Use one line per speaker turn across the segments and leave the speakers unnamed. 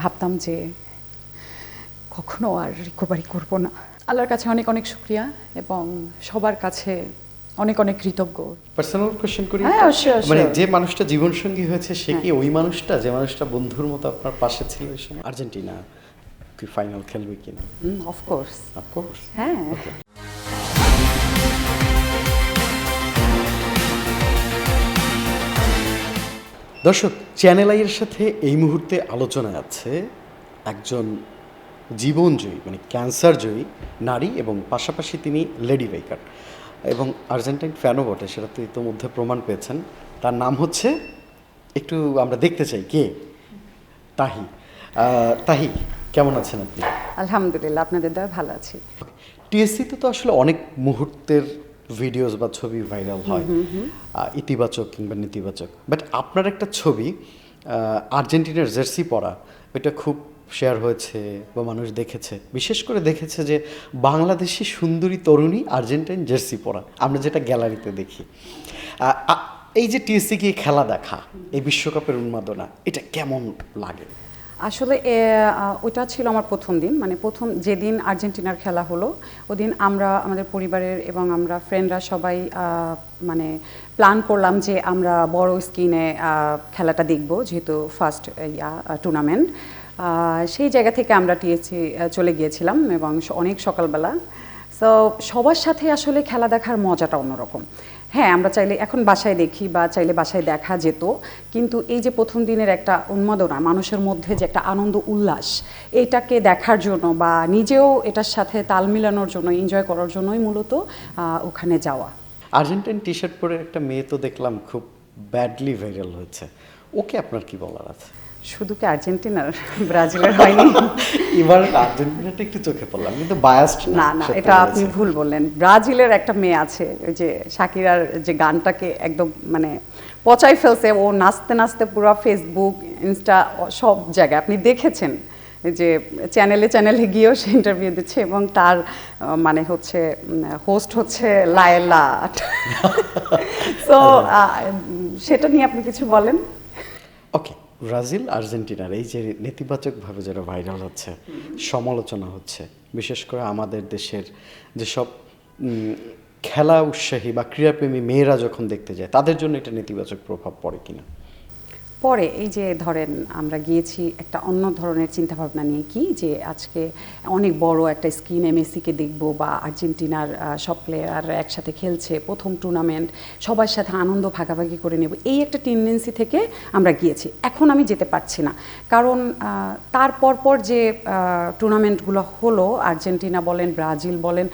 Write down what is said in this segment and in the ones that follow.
ভাবতাম যে কখনো আর রিকভারি করব না। আল্লাহর কাছে অনেক অনেক শুকরিয়া এবং সবার কাছে অনেক অনেক কৃতজ্ঞ।
পার্সোনাল কোশ্চেন করি,
হ্যাঁ, অবশ্যই,
মানে
অবশ্যই।
যে মানুষটা জীবনসঙ্গী হয়েছে সে কি ওই মানুষটা যে মানুষটা বন্ধুর মতো আপনার পাশে ছিল এই সময়? আর্জেন্টিনা কি ফাইনাল খেলবে কিনা?
অফকোর্স।
অফকোর্স।
হ্যাঁ।
ওকে। দর্শক, চ্যানেল আইয়ের সাথে এই মুহূর্তে আলোচনায় আছে একজন জীবনজয়ী মানে ক্যান্সার জয়ী নারী এবং পাশাপাশি তিনি লেডি বাইকার এবং আর্জেন্টাইন ফ্যানও বটে, সেটা তো ইতোমধ্যে প্রমাণ পেয়েছেন। তার নাম হচ্ছে, একটু আমরা দেখতে চাই কে, তাহি। তাহি, কেমন আছেন আপনি?
আলহামদুলিল্লাহ, আপনাদের দয়া ভালো আছি।
টিএসসিতে তো আসলে অনেক মুহূর্তের ভিডিওস বা ছবি ভাইরাল হয়, ইতিবাচক কিংবা নেতিবাচক, বাট আপনার একটা ছবি আর্জেন্টিনার জার্সি পরা, ওইটা খুব শেয়ার হয়েছে বা মানুষ দেখেছে, বিশেষ করে দেখেছে যে বাংলাদেশি সুন্দরী তরুণী আর্জেন্টাইন জার্সি পরা, আমরা যেটা গ্যালারিতে দেখি। এই যে টিএসসি গিয়ে খেলা দেখা, এই বিশ্বকাপের উন্মাদনা, এটা কেমন লাগে?
আসলে ওইটা ছিল আমার প্রথম দিন, মানে প্রথম যেদিন আর্জেন্টিনার খেলা হলো ওদিন আমরা আমাদের পরিবারের এবং আমরা ফ্রেন্ডরা সবাই মানে প্ল্যান করলাম যে আমরা বড় স্ক্রিনে খেলাটা দেখব, যেহেতু ফার্স্ট টুর্নামেন্ট। সেই জায়গা থেকে আমরা টিএসসি চলে গিয়েছিলাম এবং অনেক সকালবেলা। সো সবার সাথে আসলে খেলা দেখার মজাটা অন্যরকম। হ্যাঁ, আমরা চাইলে এখন বাসায় দেখি বা চাইলে বাসায় দেখা যেত, কিন্তু এই যে প্রথম দিনের একটা উন্মাদনা, মানুষের মধ্যে যে একটা আনন্দ উল্লাস, এটাকে দেখার জন্য বা নিজেও এটার সাথে তাল মিলানোর জন্য, এনজয় করার জন্যই মূলত ওখানে যাওয়া।
আর্জেন্টাইন টি শার্ট পরে একটা মেয়ে তো দেখলাম খুব ব্যাডলি ভাইরাল হয়েছে, ওকে আপনার কি বলার আছে?
শুধু কি আর্জেন্টিনার, ব্রাজিলের হয়নি?
এবার আর্জেন্টিনাটা একটু চোখে পড়লাম, কিন্তু বায়াসড
না না, এটা আপনি ভুল বললেন। ব্রাজিলের একটা মেয়ে আছে, ওই যে শাকিরার যে গানটাকে একদম মানে পচাই ফেলছে, ও নাচতে নাচতে পুরো ফেসবুক, ইনস্টা সব জায়গায় আপনি দেখেছেন যে চ্যানেলে চ্যানেলে গিয়েও সে ইন্টারভিউ দিচ্ছে এবং তার মানে হচ্ছে হোস্ট হচ্ছে লায়লা। সো সেটা নিয়ে আপনি কিছু বলেন।
ওকে, ব্রাজিল আর্জেন্টিনার এই যে নেতিবাচকভাবে যেটা ভাইরাল হচ্ছে, সমালোচনা হচ্ছে, বিশেষ করে আমাদের দেশের যেসব খেলা উৎসাহী বা ক্রীড়াপ্রেমী মেয়েরা যখন দেখতে যায়, তাদের জন্য এটা নেতিবাচক প্রভাব পড়ে কিনা?
পরে এই যে ধরেন আমরা গিয়েছি একটা অন্য ধরনের চিন্তাভাবনা নিয়ে, কি যে আজকে অনেক বড় একটা স্ক্রিনে মেসিকে দেখব বা আর্জেন্টিনার সব প্লেয়াররা একসাথে খেলছে, প্রথম টুর্নামেন্ট, সবার সাথে আনন্দ ভাগাভাগি করে নেব, এই একটা টেন্ডেন্সি থেকে আমরা গিয়েছি। এখন আমি যেতে পারছি না, কারণ তার পরপর যে টুর্নামেন্টগুলো হলো, আর্জেন্টিনা বলেন, ব্রাজিল বলেন,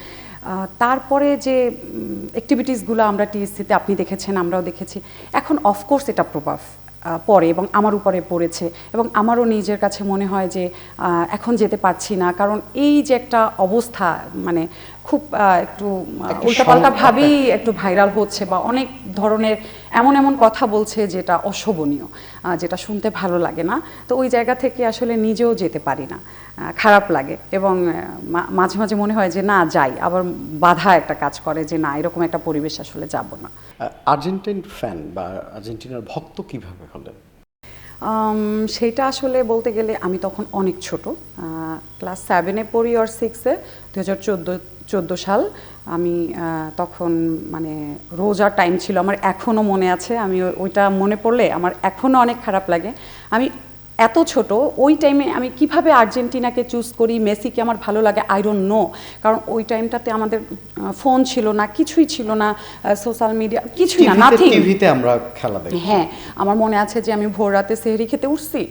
তারপরে যে অ্যাক্টিভিটিসগুলো আমরা টিএসসিতে আপনি দেখেছেন, আমরাও দেখেছি, এখন অফকোর্স এটা প্রভাব পড়ে এবং আমার উপরে পড়েছে এবং আমারও নিজের কাছে মনে হয় যে এখন যেতে পারছি না, কারণ এই যে একটা অবস্থা, মানে খুব একটু উল্টাপাল্টা ভাবেই একটু ভাইরাল হচ্ছে বা অনেক ধরনের এমন এমন কথা বলছে যেটা অশোভনীয়, যেটা শুনতে ভালো লাগে না। তো ওই জায়গা থেকে আসলে নিজেও যেতে পারি না, খারাপ লাগে এবং মাঝে মাঝে মনে হয় যে না যাই, আবার বাধা একটা কাজ করে যে না, এরকম একটা পরিবেশ আসলে যাব না।
আর্জেন্টাইন ফ্যান বা আর্জেন্টিনার ভক্ত কিভাবে হলেন?
সেইটা আসলে বলতে গেলে আমি তখন অনেক ছোট, ক্লাস 7-এ পড়ি আর 6-এ, 2014 সাল। আমি তখন মানে রোজার টাইম ছিল, আমার এখনও মনে আছে, আমি ওইটা মনে পড়লে আমার এখনও অনেক খারাপ লাগে। আমি এত ছোট, ওই টাইমে আমি কিভাবে আর্জেন্টিনাকে চুজ করি, মেসিকে আমার ভালো লাগে, আই ডোন্ট নো, কারণ ওই টাইমটাতে আমাদের ফোন ছিল না, কিছুই ছিল না, সোশ্যাল মিডিয়া কিছুই না, নাথিং।
টিভিতে আমরা খেলা দেখি।
হ্যাঁ, আমার মনে আছে যে আমি ভোর রাতে সেহরি খেতে উঠছি,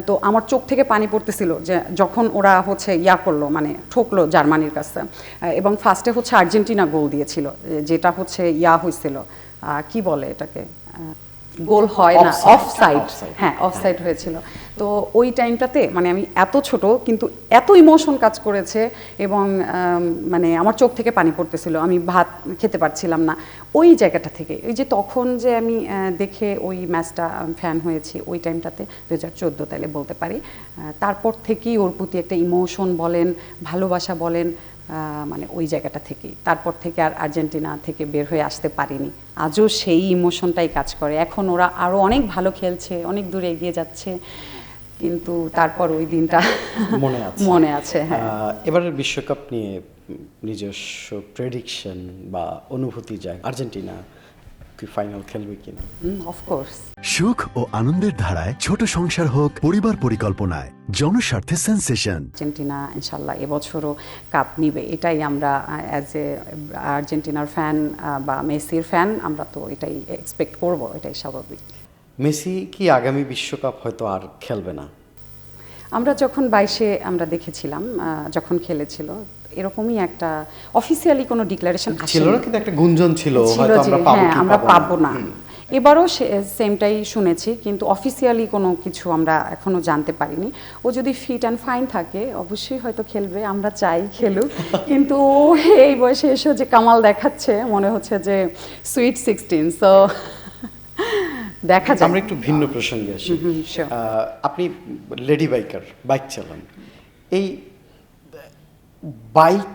তো আমার চোখ থেকে পানি পড়তেছিল যে যখন ওরা হচ্ছে করলো, মানে ঠকলো জার্মানির কাছে, এবং ফার্স্টে হচ্ছে আর্জেন্টিনা গোল দিয়েছিল, যেটা হচ্ছে হয়েছিল, কি বলে এটাকে, গোল হয় না, অফসাইড। হ্যাঁ, অফসাইড হয়েছিল। তো ওই টাইমটাতে মানে আমি এত ছোট, কিন্তু এত ইমোশন কাজ করেছে এবং মানে আমার চোখ থেকে পানি পড়তেছিল, আমি ভাত খেতে পারছিলাম না ওই জায়গাটা থেকে। ওই যে তখন যে আমি দেখে ওই ম্যাচটা ফ্যান হয়েছি ওই টাইমটাতে, 2014 তাইলে বলতে পারি। তারপর থেকেই ওর প্রতি একটা ইমোশন বলেন, ভালোবাসা বলেন, মানে ওই জায়গাটা থেকেই, তারপর থেকে আর আর্জেন্টিনা থেকে বের হয়ে আসতে পারিনি। আজও সেই ইমোশনটাই কাজ করে। এখন ওরা আরও অনেক ভালো খেলছে, অনেক দূরে এগিয়ে যাচ্ছে, কিন্তু তারপর ওই দিনটা
মনে আছে।
মনে আছে, হ্যাঁ।
এবারের বিশ্বকাপ নিয়ে নিজস্ব প্রেডিকশন বা অনুভূতি যায়, আর্জেন্টিনা কি ফাইনাল খেলবে কিনা?
অফকোর্স।
সুখ ও আনন্দের ধারায় ছোট সংসার হোক পরিবার পরিকল্পনায় জনস্বার্থে সেন্সেশন।
আর্জেন্টিনা ইনশাল্লাহ এবছরও কাপ নিবে, এটাই আমরা অ্যাজ এ আর্জেন্টিনার ফ্যান বা মেসির ফ্যান আমরা তো এটাই এক্সপেক্ট করব, এটাই স্বাভাবিক।
মেসি কি আগামী বিশ্বকাপ হয়তো আর খেলবে না?
আমরা যখন 22-এ আমরা দেখেছিলাম যখন খেলেছিল, এরকমই একটা অফিসিয়ালি কোনো ডিক্লারেশন
ছিল না, কিন্তু একটা গুঞ্জন ছিল হয়তো
যে
আমরা পাবো
হ্যাঁ
কি
আমরা
পাবো
পাবো
না।
না। এবারও সেমটাই শুনেছি, কিন্তু অফিসিয়ালি কোনো কিছু আমরা এখনো জানতে পারিনি। ও যদি ফিট অ্যান্ড ফাইন থাকে অবশ্যই হয়তো খেলবে, আমরা চাই খেলুক। কিন্তু ও এই বয়সে এসেও যে কামাল দেখাচ্ছে, মনে হচ্ছে যে সুইট 16। সো দেখা যায়।
আমরা একটু ভিন্ন প্রসঙ্গে আসি।
sure.
আপনি লেডি বাইক চালান, এই বাইক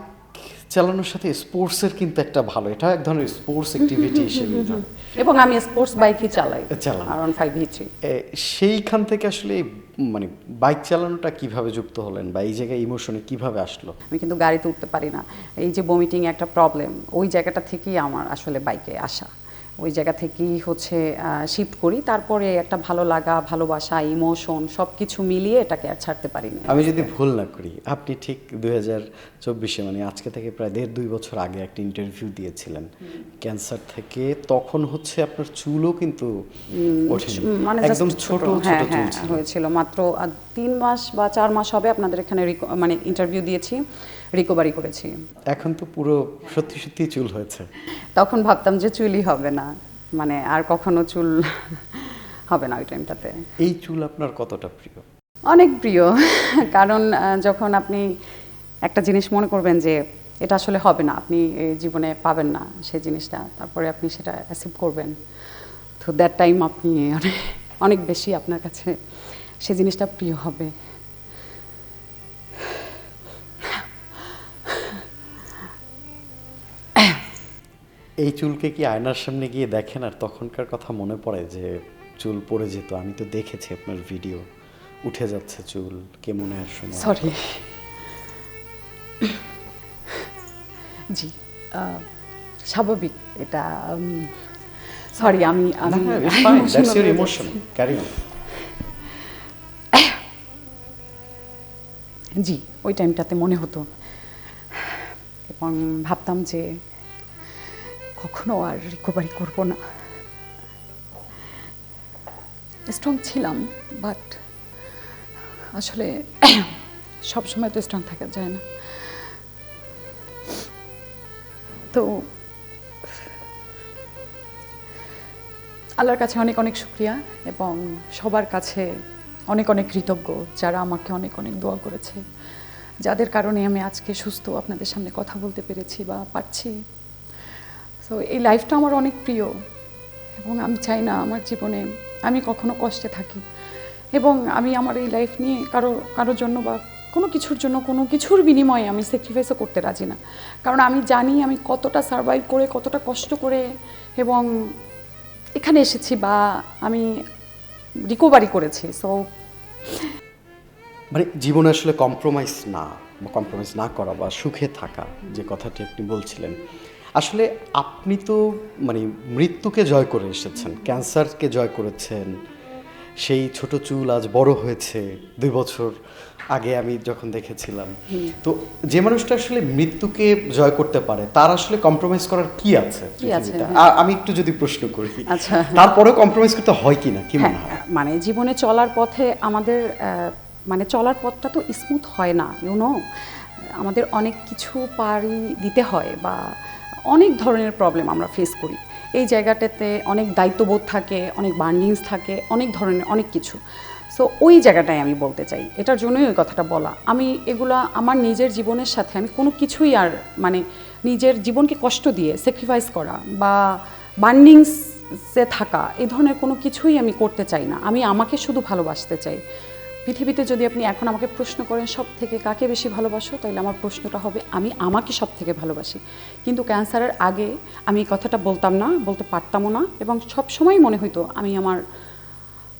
চালানোর সাথে স্পোর্টসের কিন্তু একটা ভালো, এটা এক ধরনের স্পোর্টস অ্যাক্টিভিটি হিসেবে ধরে।
এবং আমি স্পোর্টস বাইকই চালাই,
চালান।
R15 V3।
সেইখান থেকে আসলে মানে বাইক চালানোটা কিভাবে যুক্ত হলেন বা এই জায়গায় ইমোশনে কিভাবে আসলো?
আমি কিন্তু গাড়িতে উঠতে পারি না, এই যে বমিটিং একটা প্রবলেম, ওই জায়গাটা থেকেই আমার আসলে বাইকে আসা। ওই জায়গা থেকেই হচ্ছে শিফট করি, তারপরে একটা ভালো লাগা, ভালোবাসা, ইমোশন সব কিছু মিলিয়ে এটাকে আর ছাড়তে পারি না।
আমি যদি ভুল না করি, আপনি ঠিক 2024-এ মানে আজকে থেকে প্রায় 1.5-2 বছর আগে একটা ইন্টারভিউ দিয়েছিলেন ক্যান্সার থেকে। তখন হচ্ছে আপনার চুলও কিন্তু ওঠেনি,
মানে
একদম
just
ছোট
হ্যাঁ,
ছোট চুল
হ্যাঁ,
ছিল।
হয়েছিল মাত্র 3 মাস বা 4 মাস হবে আপনাদের এখানে মানে ইন্টারভিউ দিয়েছি, রিকভারি করেছি।
এখন তো পুরো সত্যি সত্যি চুল হয়েছে।
তখন ভাবতাম যে চুলই হবে না, মানে আর কখনো চুল হবে না ওই টাইমটাতে।
এই চুল আপনার কতটা প্রিয়?
অনেক প্রিয়, কারণ যখন আপনি একটা জিনিস মনে করবেন যে এটা আসলে হবে না, আপনি এই জীবনে পাবেন না সেই জিনিসটা, তারপরে আপনি সেটা অ্যাসিভ করবেন, তো দ্যাট টাইম আপনি অনেক বেশি আপনার কাছে সেই জিনিসটা প্রিয় হবে।
এই চুলকে কি আয়নার সামনে গিয়ে দেখেন আর তখনকার কথা মনে পড়ে যে চুল পড়ে যেত? আমি তো দেখেছি আপনার ভিডিও, উঠে যাচ্ছে চুল কেমনের সময়।
সরি, জি স্বাভাবিক এটা। সরি, আমি
ইমোশন ক্যারি অন।
জি, ওই টাইমটাতে মনে হতো এবং ভাবতাম যে কখনো আর রিকভারি করব না। স্ট্রং ছিলাম, বাট আসলে সব সময় তো স্ট্রং থাকা যায় না। তো আল্লাহর কাছে অনেক অনেক শুকরিয়া এবং সবার কাছে অনেক অনেক কৃতজ্ঞ যারা আমাকে অনেক অনেক দোয়া করেছে, যাদের কারণে আমি আজকে সুস্থ আপনাদের সামনে কথা বলতে পেরেছি বা পারছি। সো এই লাইফটা আমার অনেক প্রিয় এবং আমি চাই না আমার জীবনে আমি কখনো কষ্টে থাকি, এবং আমি আমার এই লাইফ নিয়ে কারোর জন্য বা কোনো কিছুর জন্য কোনো কিছুর বিনিময়ে আমি স্যাক্রিফাইসও করতে রাজি না, কারণ আমি জানি আমি কতটা সার্ভাইভ করে, কতটা কষ্ট করে এবং এখানে এসেছি বা আমি রিকভারি করেছি। সো
মানে জীবনে আসলে কম্প্রোমাইজ না করা বা সুখে থাকা, যে কথাটি আপনি বলছিলেন, আসলে আপনি তো মানে মৃত্যুকে জয় করে এসেছেন, ক্যান্সারকে জয় করেছেন। সেই ছোট চুল আজ বড় হয়েছে 2 বছর আগে আমি যখন দেখেছিলাম। তো যে মানুষটা আসলে মৃত্যুকে জয় করতে পারে তার আসলে কম্প্রোমাইজ করার কি আছে? আমি একটু যদি প্রশ্ন করি,
আচ্ছা,
তারপরেও কম্প্রোমাইজ করতে হয় কিনা, কি মনে হয়?
মানে জীবনে চলার পথে আমাদের মানে চলার পথটা তো স্মুথ হয় না, আমাদের অনেক কিছু পাড়ি দিতে হয় বা অনেক ধরনের প্রবলেম আমরা ফেস করি। এই জায়গাটাতে অনেক দায়িত্ববোধ থাকে, অনেক বার্নিংস থাকে, অনেক ধরনের অনেক কিছু। সো ওই জায়গাটাই আমি বলতে চাই, এটার জন্যই ওই কথাটা বলা। আমি এগুলা আমার নিজের জীবনের সাথে আমি কোনো কিছুই আর মানে নিজের জীবনকে কষ্ট দিয়ে স্যাক্রিফাইস করা বা বার্নিংসে থাকা এই ধরনের কোনো কিছুই আমি করতে চাই না। আমি আমাকে শুধু ভালোবাসতে চাই। পৃথিবীতে যদি আপনি এখন আমাকে প্রশ্ন করেন সব থেকে কাকে বেশি ভালোবাসো, তাহলে আমার প্রশ্নটা হবে আমি আমাকে সব থেকে ভালোবাসি। কিন্তু ক্যান্সারের আগে আমি এই কথাটা বলতাম না, বলতে পারতামও না, এবং সব সময় মনে হইতো আমি আমার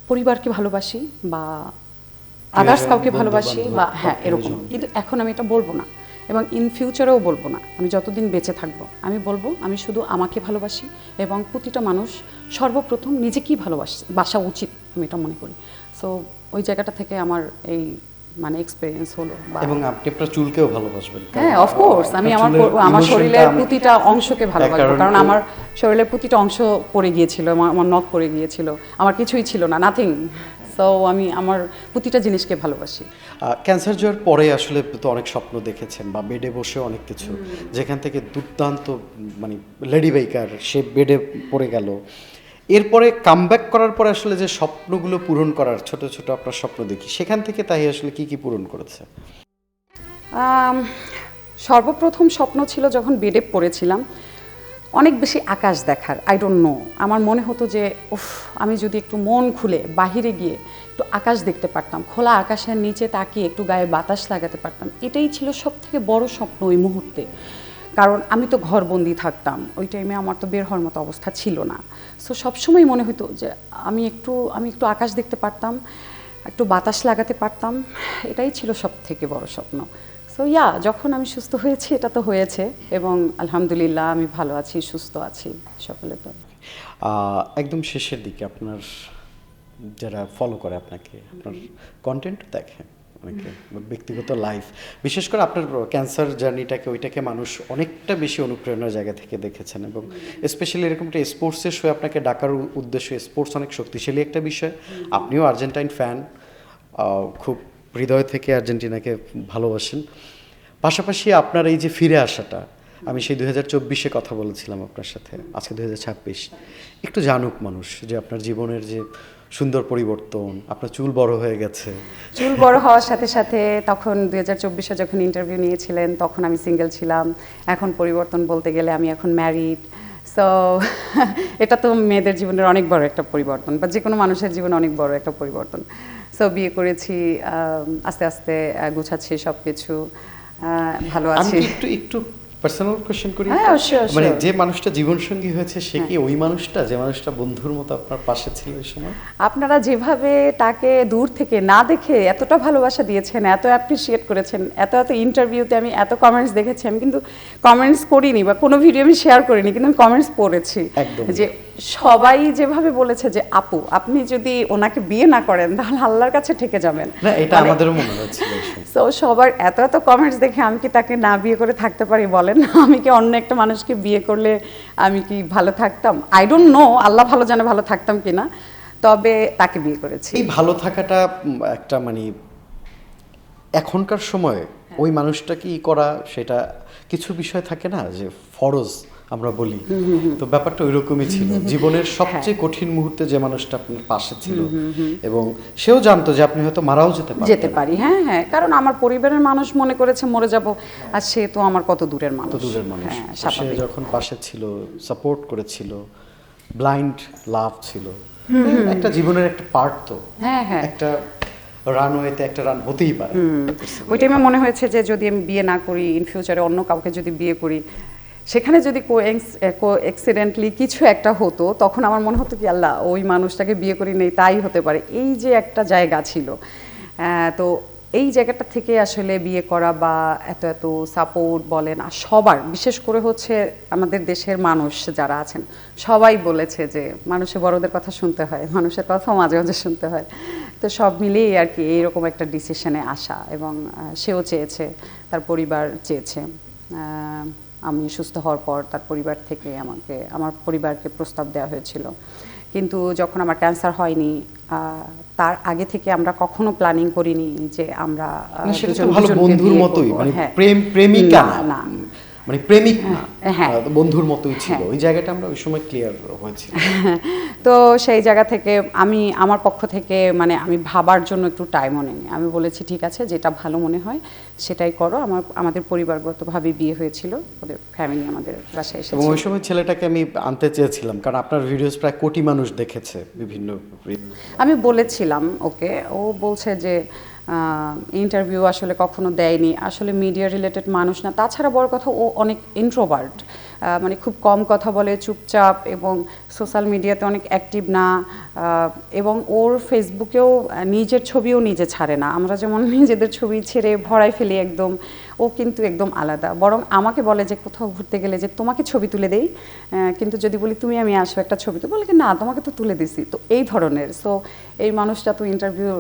পরিবারকে ভালোবাসি বা আদার্স কাউকে
বন্ধু
ভালোবাসি
বান্ধব
বা
বা
হ্যাঁ এরকম,
প্রিয়জন।
কিন্তু এখন আমি এটা বলবো না এবং ইন ফিউচারেও বলবো না। আমি যতদিন বেঁচে থাকবো আমি বলবো আমি শুধু আমাকে ভালোবাসি এবং প্রতিটা মানুষ সর্বপ্রথম নিজেকেই বাসা উচিত, আমি এটা মনে করি। সো ওই জায়গাটা থেকে আমার এই মানে এক্সপিরিয়েন্স হলো
এবং আপনি আপনার চুলকেও ভালোবাসবেন।
হ্যাঁ অফকোর্স, আমি
আপনার চুলের
আমার
emotionটা
শরীরের প্রতিটা অংশকে ভালোবাসবো,
কারণ
কারণ আমার শরীরের প্রতিটা অংশ পড়ে গিয়েছিল, আমার নখ পড়ে গিয়েছিল, আমার কিছুই ছিল না, নাথিং। সো আমি আমার প্রতিটা জিনিসকে ভালোবাসি।
ক্যান্সার জয়ের পরে আসলে তো অনেক স্বপ্ন দেখেছেন বা বেডে বসে অনেক কিছু, যেখান থেকে দুর্দান্ত মানে লেডি বেকার সে বেডে পড়ে গেল, এরপরে কামব্যাক করার পরে আসলে যে স্বপ্নগুলো পূরণ করার ছোট ছোট আপনার স্বপ্ন দেখি, সেখান থেকে তাই আসলে কি কি পূরণ করেছে?
সর্বপ্রথম স্বপ্ন ছিল যখন বেডে পড়েছিলাম অনেক বেশি আকাশ দেখার। আই ডোন্ট নো, আমার মনে হতো যে উফ, আমি যদি একটু মন খুলে বাহিরে গিয়ে একটু আকাশ দেখতে পারতাম, খোলা আকাশের নিচে তাকিয়ে একটু গায়ে বাতাস লাগাতে পারতাম, এটাই ছিল সব থেকে বড় স্বপ্ন ওই মুহূর্তে। কারণ আমি তো ঘরবন্দি থাকতাম ওই টাইমে, আমার তো বের হওয়ার মতো অবস্থা ছিল না। সো সবসময় মনে হতো যে আমি একটু আকাশ দেখতে পারতাম, একটু বাতাস লাগাতে পারতাম, এটাই ছিল সব থেকে বড় স্বপ্ন। সো যখন আমি সুস্থ হয়েছি, এটা তো হয়েছে এবং আলহামদুলিল্লাহ আমি ভালো আছি, সুস্থ আছি সকলের তো।
একদম শেষের দিকে আপনার যারা ফলো করে আপনাকে, আপনার কন্টেন্ট দেখে অনেকে, ব্যক্তিগত লাইফ, বিশেষ করে আপনার ক্যান্সার জার্নিটাকে, ওইটাকে মানুষ অনেকটা বেশি অনুপ্রেরণার জায়গা থেকে দেখেছেন এবং স্পেশালি এরকম একটা স্পোর্টসের শো আপনাকে ডাকার উদ্দেশ্য, স্পোর্টস অনেক শক্তিশালী একটা বিষয়। আপনিও আর্জেন্টাইন ফ্যান, খুব হৃদয় থেকে আর্জেন্টিনাকে ভালোবাসেন। পাশাপাশি আপনার এই যে ফিরে আসাটা, আমি সেই 2024-এ কথা বলেছিলাম আপনার সাথে, আজকে 2026, একটু জানুক মানুষ যে আপনার জীবনের যে সুন্দর পরিবর্তন, আপনার চুল বড় হয়ে গেছে।
চুল বড় হওয়ার সাথে সাথে তখন 2024-এ যখন ইন্টারভিউ নিয়েছিলেন তখন আমি সিঙ্গেল ছিলাম, এখন পরিবর্তন বলতে গেলে আমি এখন ম্যারিড। সো এটা তো মেয়েদের জীবনের অনেক বড় একটা পরিবর্তন, বা যে কোনো মানুষের জীবনে অনেক বড় একটা পরিবর্তন। সো বিয়ে করেছি, আস্তে আস্তে গুছাচ্ছি সব কিছু, ভালো
আমি
আছি।
একটু পার্সোনাল কোশ্চেন করি,
হ্যাঁ, অবশ্যই,
মানে
অবশ্যই।
যে মানুষটা জীবনসঙ্গী হয়েছে সে কি ওই মানুষটা যে মানুষটা বন্ধুর মতো আপনার পাশে ছিল ওই সময়?
আপনারা যেভাবে তাকে দূর থেকে না দেখে এতটা ভালোবাসা দিয়েছেন, এত অ্যাপ্রিসিয়েট করেছেন, এত ইন্টারভিউতে আমি এত কমেন্টস দেখেছি, আমি কিন্তু কমেন্টস করিনি বা কোনো ভিডিও আমি শেয়ার করিনি, কিন্তু আমি কমেন্টস পড়েছি
একদম।
যে সবাই যেভাবে বলেছে যে আপু আপনি যদি ওনাকে বিয়ে না করেন তাহলে আল্লাহর কাছে ঠেকে যাবেন।
না, এটা আমাদেরও মনে হচ্ছিল এই সময়।
তো সবার এত কমেন্টস দেখে আমি কি তাকে না বিয়ে করে থাকতে পারি বলেন? আমি কি অন্য একটা মানুষকে বিয়ে করলে আমি কি ভালো থাকতাম? আই ডোন্ট নো, আল্লাহ ভালো জানে ভালো থাকতাম কিনা, তবে তাকে বিয়ে করেছি।
এই ভালো থাকাটা একটা মানে এখনকার সময়ে ওই মানুষটা কি করা, সেটা কিছু বিষয় থাকে না যে ফরজ আমরা বলি, তো ব্যাপারটা ওইরকমই ছিল। জীবনের সবচেয়ে কঠিন মুহূর্তে যে মানুষটা আপনার পাশে ছিল এবং সেও জানতো যে আপনি হয়তো মারাও যেতে
পারি, হ্যাঁ, কারণ আমার পরিবারের মানুষ মনে করেছে মরে যাব, আর সে তো আমার কত দূরের মানুষ। হ্যাঁ,
সে
স্বাভাবিক।
যখন পাশে ছিল, সাপোর্ট করেছিল, ব্লাইন্ড লাভ ছিল, একটা জীবনের একটা পার্ট তো,
হ্যাঁ,
একটা রানওয়েতে একটা রান হতেই পারে।
ওই টাইমে মনে হয়েছে যে যদি আমি বিয়ে না করি, ইন ফিউচারে অন্য কাউকে যদি বিয়ে করি, সেখানে যদি অ্যাক্সিডেন্টলি কিছু একটা হতো, তখন আমার মনে হতো কি আল্লাহ ওই মানুষটাকে বিয়ে করি নেই, তাই হতে পারে, এই যে একটা জায়গা ছিল। তো এই জায়গাটা থেকে আসলে বিয়ে করা বা এত সাপোর্ট বলেন, আর সবার বিশেষ করে হচ্ছে আমাদের দেশের মানুষ যারা আছেন সবাই বলেছে যে মানুষের বড়দের কথা শুনতে হয়, মানুষের কথাও মাঝে মাঝে শুনতে হয়। তো সব মিলিয়ে আর কি এইরকম একটা ডিসিশনে আসা, এবং সেও চেয়েছে, তার পরিবার চেয়েছে। আমি সুস্থ হওয়ার পর তার পরিবার থেকে আমার পরিবারকে প্রস্তাব দেওয়া হয়েছিল, কিন্তু যখন আমার ক্যান্সার হয়নি তার আগে থেকে আমরা কখনো প্ল্যানিং করিনি যে আমরা
ভালো বন্ধুর মতোই, মানে প্রেমিকা না, মানে প্রেমিক না, বন্ধুর মতোই ছিল। ওই জায়গাটা আমরা ওই সময় ক্লিয়ার হয়েছিল।
তো সেই জায়গা থেকে আমি আমার পক্ষ থেকে মানে আমি ভাবার জন্য একটু টাইমও নেই, আমি বলেছি ঠিক আছে যেটা ভালো মনে হয় সেটাই করো। আমাদের পরিবারগতভাবে বিয়ে হয়েছিল, ওদের ফ্যামিলি আমাদের বাসায় এসেছে,
এবং ওই সময় ছেলেটাকে আমি আনতে চেয়েছিলাম কারণ আপনার ভিডিওস প্রায় কোটি মানুষ দেখেছে বিভিন্ন।
আমি বলেছিলাম ওকে, ও বলছে যে ইন্টারভিউ আসলে কখনো দেয়নি, আসলে মিডিয়া রিলেটেড মানুষ না, তাছাড়া বড় কথা ও অনেক ইন্ট্রোভার্ট, মানে খুব কম কথা বলে, চুপচাপ, এবং সোশ্যাল মিডিয়াতে অনেক অ্যাক্টিভ না, এবং ওর ফেসবুকেও নিজের ছবিও নিজে ছাড়ে না। আমরা যেমন নিজেদের ছবি ছেড়ে ভরাই ফেলি একদম, ও কিন্তু একদম আলাদা। বরং আমাকে বলে যে কোথাও ঘুরতে গেলে যে তোমাকে ছবি তুলে দেই, কিন্তু যদি বলি তুমি আমি আসো একটা ছবি, তো বলে কি না তোমাকে তো তুলে দিছি। তো এই ধরনের, সো এই মানুষটা তো ইন্টারভিউ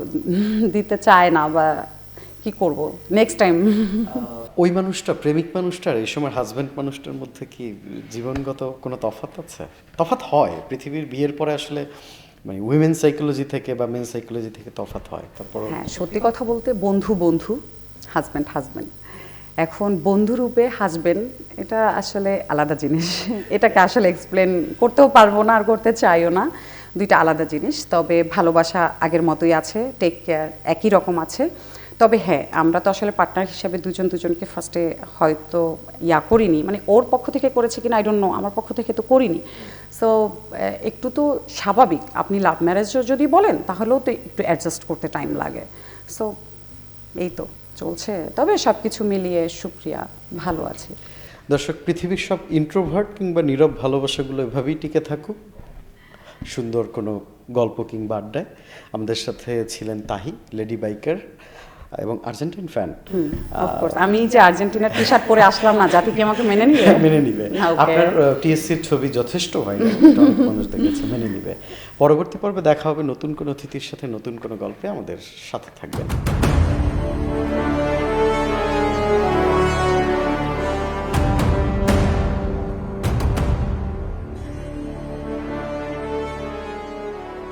দিতে চায় না, বা কি করব নেক্সট টাইম।
ওই মানুষটা, প্রেমিক মানুষটার এই সময় হাজব্যান্ড মানুষটার মধ্যে কি জীবনগত কোনো তফাৎ আছে? তফাৎ হয় পৃথিবীর বিয়ের পরে আসলে, মানে উইমেন সাইকোলজি থেকে বা মেন সাইকোলজি থেকে তফাৎ হয়। তারপর
হ্যাঁ, সত্যি কথা বলতে বন্ধু বন্ধু, হাজব্যান্ড হাজব্যান্ড। এখন বন্ধুরূপে হাজব্যান্ড, এটা আসলে আলাদা জিনিস। এটাকে আসলে এক্সপ্লেন করতেও পারবো না আর করতে চাইও না, দুইটা আলাদা জিনিস। তবে ভালোবাসা আগের মতোই আছে, টেক কেয়ার একই রকম আছে। তবে হ্যাঁ, আমরা তো আসলে পার্টনার হিসাবে দুজন দুজনকে ফার্স্টে হয়তো করিনি, মানে ওর পক্ষ থেকে করেছে কিনা আই ডোন্ট নো, আমার পক্ষ থেকে তো করিনি। সো একটু তো স্বাভাবিক, আপনি লাভ ম্যারেজও যদি বলেন তাহলেও তো একটু অ্যাডজাস্ট করতে টাইম লাগে। সো এই তো চলছে, তবে সব কিছু মিলিয়ে শুক্রিয়া, ভালো আছি।
দর্শক, পৃথিবীর সব ইন্ট্রোভার্ট কিংবা নীরব ভালোবাসাগুলো এভাবেই টিকে থাকুক সুন্দর কোনো গল্প কিংবা আড্ডায়। আমাদের সাথে ছিলেন তাহি, লেডি বাইকার এবং আর্জেন্টিন ফ্যান।
অফকোর্স, আমি যে আর্জেন্টিনার টি শার্ট পরে আসলাম না, জাতি কি আমাকে মেনে নিবে?
মেনে নিবে।
Okay.
আপনার টিএসসির ছবি যথেষ্ট ভাইরাল, মানুষ দেখেছে, মেনে নিবে। পরবর্তী পর্বে দেখা হবে নতুন কোনো অতিথির সাথে, নতুন কোনো গল্পে। আমাদের সাথে থাকবেন।